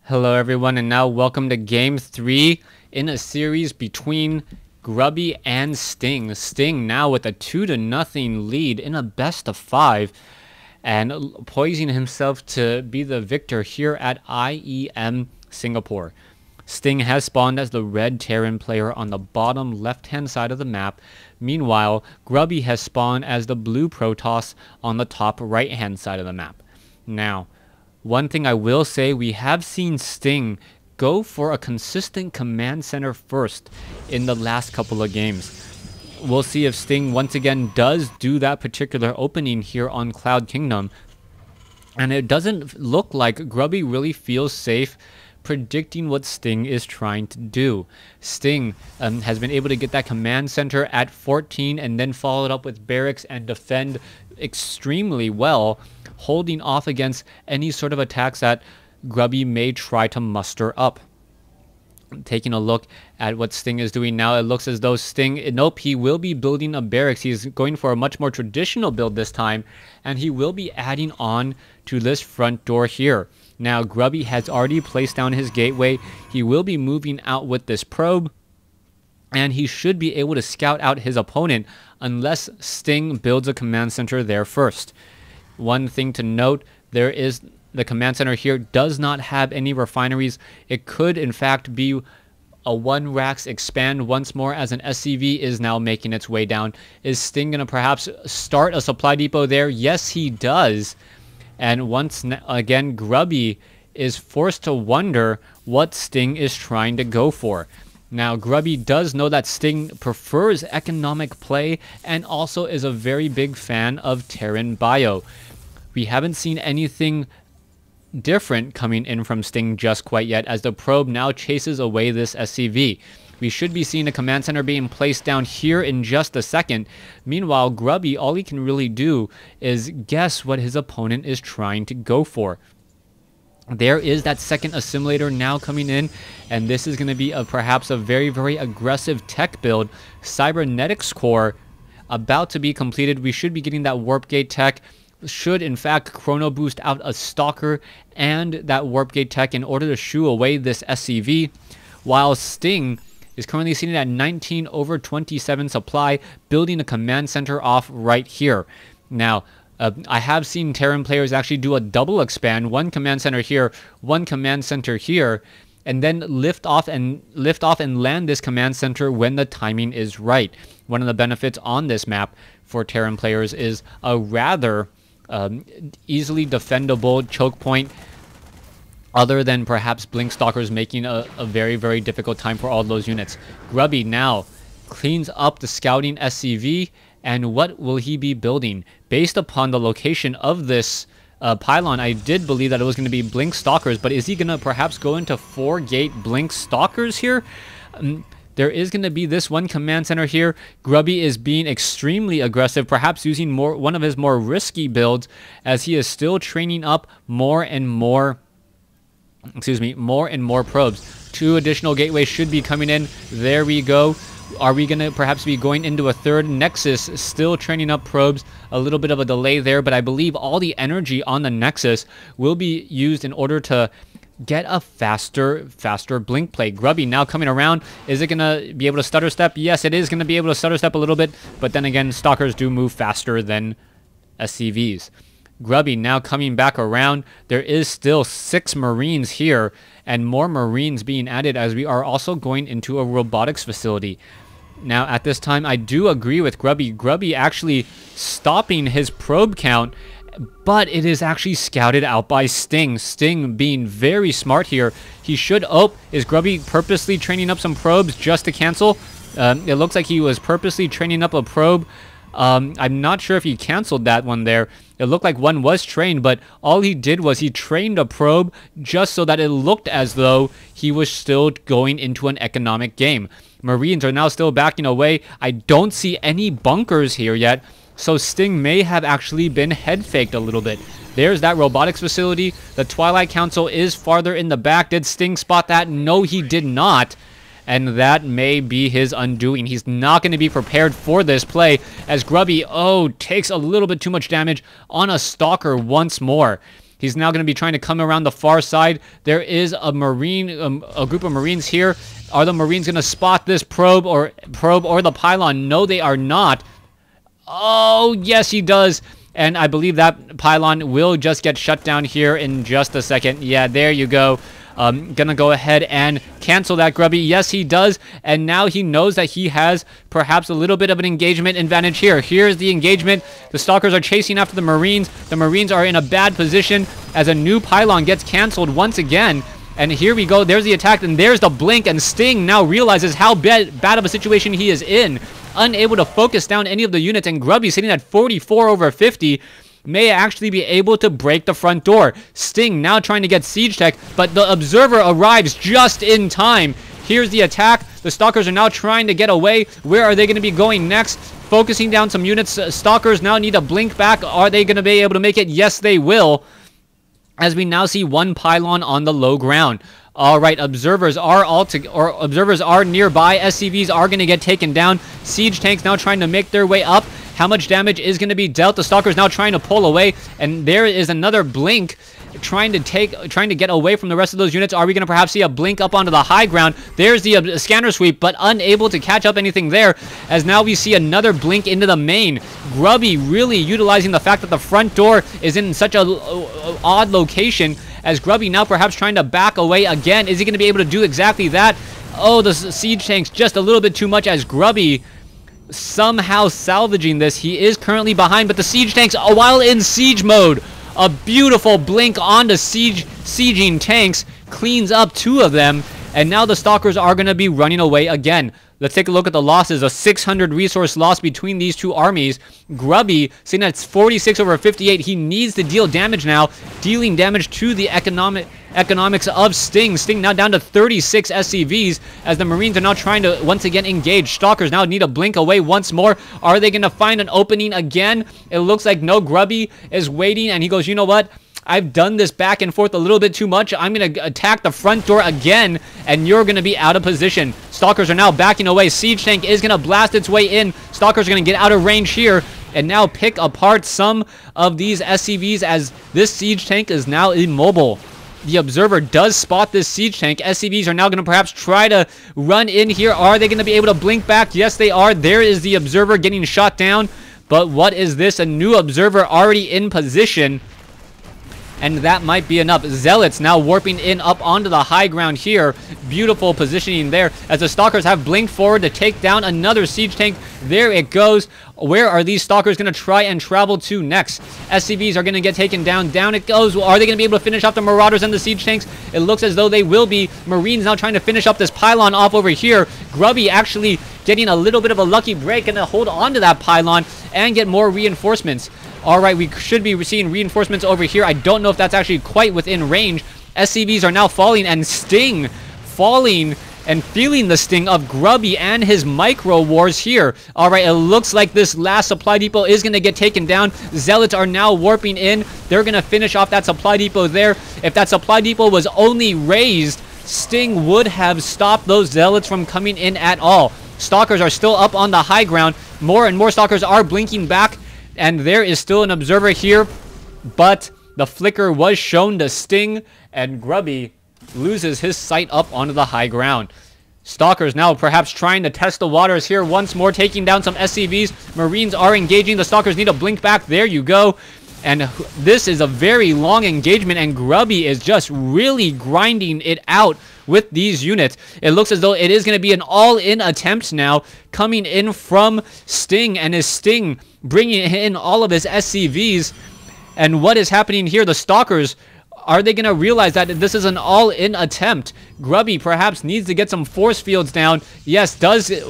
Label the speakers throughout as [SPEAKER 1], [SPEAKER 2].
[SPEAKER 1] Hello everyone, and now welcome to Game 3 in a series between Grubby and Sting. Sting now with a 2-0 lead in a best of 5 and poising himself to be the victor here at IEM Singapore. Sting has spawned as the red Terran player on the bottom left-hand side of the map. Meanwhile, Grubby has spawned as the blue Protoss on the top right-hand side of the map. Now, one thing I will say, we have seen Sting go for a consistent command center first in the last couple of games. We'll see if Sting once again does do that particular opening here on Cloud Kingdom. And it doesn't look like Grubby really feels safe predicting what Sting is trying to do. Sting has been able to get that command center at 14 and then follow it up with barracks and defend extremely well, holding off against any sort of attacks that Grubby may try to muster up. Taking a look at what Sting is doing now, it looks as though Sting, nope, he will be building a barracks. He's going for a much more traditional build this time, and he will be adding on to this front door here. Now, Grubby has already placed down his gateway. He will be moving out with this probe, and he should be able to scout out his opponent unless Sting builds a command center there first. One thing to note, there is the command center here does not have any refineries. It could in fact be a 1 racks expand once more as an SCV is now making its way down. Is Sting going to perhaps start a supply depot there? Yes, he does. And once again, Grubby is forced to wonder what Sting is trying to go for. Now, Grubby does know that Sting prefers economic play and also is a very big fan of Terran bio. We haven't seen anything different coming in from Sting just quite yet, as the probe now chases away this SCV. We should be seeing a command center being placed down here in just a second. Meanwhile, Grubby, all he can really do is guess what his opponent is trying to go for. There is that second assimilator now coming in, and this is going to be perhaps a very, very aggressive tech build. Cybernetics core about to be completed. We should be getting that warp gate tech. Should in fact chrono boost out a stalker and that warp gate tech in order to shoo away this SCV, while Sting is currently sitting at 19/27 supply, building a command center off right here. Now, I have seen Terran players actually do a double expand, one command center here, one command center here, and then lift off and land this command center when the timing is right. One of the benefits on this map for Terran players is a rather easily defendable choke point, other than perhaps Blink Stalkers making a very, very difficult time for all those units. Grubby now cleans up the scouting SCV, and what will he be building? Based upon the location of this pylon, I did believe that it was going to be Blink Stalkers, but is he going to perhaps go into 4-gate Blink Stalkers here? There is going to be this one command center here. Grubby is being extremely aggressive, perhaps using one of his more risky builds, as he is still training up more and more probes. 2 additional gateways should be coming in. There we go. Are we going to perhaps be going into a third Nexus? Still training up probes. A little bit of a delay there, but I believe all the energy on the Nexus will be used in order to get a faster blink play. Grubby now coming around. Is it going to be able to stutter step? Yes, it is going to be able to stutter step a little bit, but then again, Stalkers do move faster than SCVs. Grubby now coming back around. There is still 6 Marines here, and more Marines being added as we are also going into a robotics facility. Now, at this time, I do agree with Grubby. Grubby actually stopping his probe count, but it is actually scouted out by Sting. Sting being very smart here. He should... Oh, is Grubby purposely training up some probes just to cancel? It looks like he was purposely training up a probe. I'm not sure if he canceled that one there. It looked like one was trained, but all he did was he trained a probe just so that it looked as though he was still going into an economic game. Marines are now still backing away. I don't see any bunkers here yet, so Sting may have actually been head faked a little bit. There's that robotics facility. The Twilight Council is farther in the back. Did Sting spot that? No, he did not. And that may be his undoing. He's not going to be prepared for this play, as Grubby, takes a little bit too much damage on a Stalker once more. He's now going to be trying to come around the far side. There is a Marine, a group of Marines here. Are the Marines going to spot this probe or the pylon? No, they are not. Oh, yes, he does. And I believe that pylon will just get shut down here in just a second. Yeah, there you go. Gonna go ahead and cancel that, Grubby. Yes, he does. And now he knows that he has perhaps a little bit of an engagement advantage here. Here's the engagement. The Stalkers are chasing after the Marines. The Marines are in a bad position as a new pylon gets canceled once again. And here we go. There's the attack, and there's the blink. And Sting now realizes how bad of a situation he is in. Unable to focus down any of the units, and Grubby sitting at 44 over 50. May actually be able to break the front door. Sting now trying to get siege tech, but the observer arrives just in time. Here's the attack. The Stalkers are now trying to get away. Where are they going to be going next? Focusing down some units. Stalkers now need to blink back. Are they going to be able to make it? Yes, they will. As we now see one pylon on the low ground. All right, observers are nearby. SCVs are going to get taken down. Siege tanks now trying to make their way up. How much damage is going to be dealt? The Stalkers now trying to pull away, and there is another blink trying to get away from the rest of those units. Are we going to perhaps see a blink up onto the high ground? There's the scanner sweep, but unable to catch up anything there, as now we see another blink into the main. Grubby really utilizing the fact that the front door is in such a odd location, as Grubby now perhaps trying to back away again. Is he going to be able to do exactly that? Oh, the siege tanks just a little bit too much, as Grubby somehow salvaging this. He is currently behind, but the siege tanks, while in siege mode, a beautiful blink onto sieging tanks, cleans up two of them, and now the Stalkers are going to be running away again. Let's take a look at the losses. A 600 resource loss between these two armies. Grubby sitting at 46 over 58. He needs to deal damage now, dealing damage to the economics of Sting. Sting now down to 36 SCVs, as the Marines are now trying to once again engage. Stalkers now need to blink away once more. Are they going to find an opening again? It looks like no. Grubby is waiting, and he goes, you know what? I've done this back and forth a little bit too much. I'm going to attack the front door again, and you're going to be out of position. Stalkers are now backing away. Siege tank is going to blast its way in. Stalkers are going to get out of range here and now pick apart some of these SCVs, as this siege tank is now immobile. The observer does spot this siege tank. SCVs are now going to perhaps try to run in here. Are they going to be able to blink back? Yes, they are. There is the observer getting shot down. But what is this? A new observer already in position. And that might be enough. Zealots now warping in up onto the high ground here. Beautiful positioning there, as the Stalkers have blinked forward to take down another siege tank. There it goes. Where are these Stalkers going to try and travel to next? SCVs are going to get taken down. Down it goes. Are they going to be able to finish off the Marauders and the siege tanks? It looks as though they will be. Marines now trying to finish up this pylon off over here. Grubby actually getting a little bit of a lucky break and to hold on to that pylon and get more reinforcements. All right, we should be seeing reinforcements over here. I don't know if that's actually quite within range. SCVs are now falling, and Sting falling and feeling the sting of Grubby and his micro wars here. All right, it looks like this last supply depot is going to get taken down. Zealots are now warping in. They're going to finish off that supply depot there. If that supply depot was only raised, Sting would have stopped those Zealots from coming in at all. Stalkers are still up on the high ground. More and more Stalkers are blinking back. And there is still an observer here, but the flicker was shown to Sting, and Grubby loses his sight up onto the high ground. Stalkers now perhaps trying to test the waters here once more, taking down some SCVs. Marines are engaging. The Stalkers need to blink back. There you go. And this is a very long engagement, and Grubby is just really grinding it out with these units. It looks as though it is going to be an all-in attempt now, coming in from Sting, and his Sting bringing in all of his SCVs. And what is happening here? The Stalkers, are they going to realize that this is an all-in attempt? Grubby perhaps needs to get some force fields down. Yes,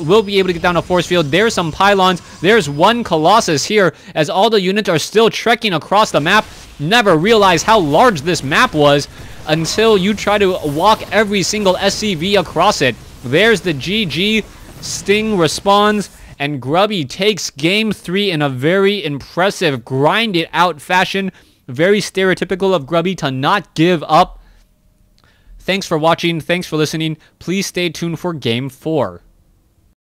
[SPEAKER 1] will be able to get down a force field. There's some pylons. There's one Colossus here, as all the units are still trekking across the map. Never realized how large this map was until you try to walk every single SCV across it. There's the GG. Sting responds, and Grubby takes game 3 in a very impressive, grind-it-out fashion. Very stereotypical of Grubby to not give up. Thanks for watching. Thanks for listening. Please stay tuned for Game 4.